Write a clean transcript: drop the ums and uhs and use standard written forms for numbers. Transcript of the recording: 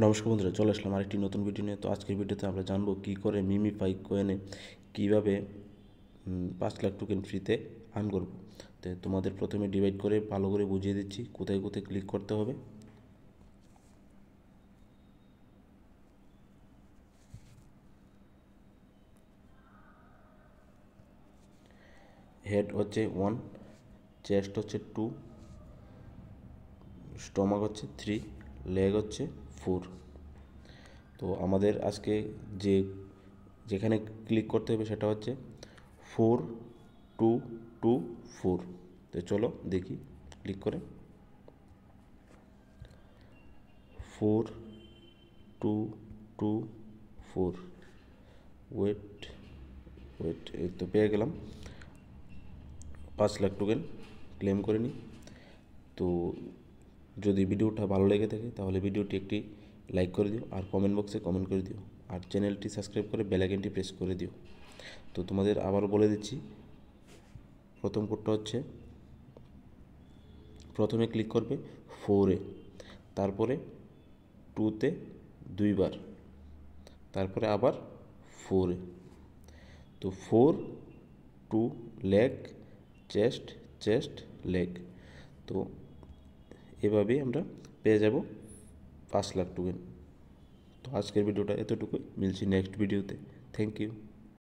নমস্কার বন্ধুরা, চলে আসলাম আরেকটি নতুন ভিডিও নিয়ে। তো আজকের ভিডিওতে আমরা জানবো কী করে মিমিফাই কয়েনে কীভাবে 5 লাখ টোকেন ফ্রিতে আর্ন করব। তো তোমাদের প্রথমে ডিভাইড করে ভালো করে বুঝিয়ে দিচ্ছি কোথায় কোথায় ক্লিক করতে হবে। হেড হচ্ছে 1, চেস্ট হচ্ছে 2, স্টমাক হচ্ছে 3, লেগ হচ্ছে 4। তো আমাদের আজকে যেখানে ক্লিক করতে হবে সেটা হচ্ছে 4224। তো চলো দেখি ক্লিক করে 4224। ওয়েট ওয়েট, এই তো পেয়ে গেলাম। 5 লাখ টোকেন ক্লেম করে নিই। তো যদি ভিডিওটা ভালো লেগে থাকে তাহলে ভিডিওটি একটি লাইক করে দিও, আর কমেন্ট বক্সে কমেন্ট করে দিও, আর চ্যানেলটি সাবস্ক্রাইব করে বেল আইকনটি প্রেস করে দিও। তো তোমাদের আবারও বলে দিচ্ছি, প্রথম কোডটা হচ্ছে প্রথমে ক্লিক করবে 4-এ, তারপরে 2-তে 2বার, তারপরে আবার 4-এ। তো 4-2 লেগ, চেস্ট চেস্ট লেগ। তো এভাবেই আমরা পেয়ে যাব 5 লাখ টোকেন। তো আজকের ভিডিওটা এতটুকুই, মিলছি নেক্সট ভিডিওতে। Thank you.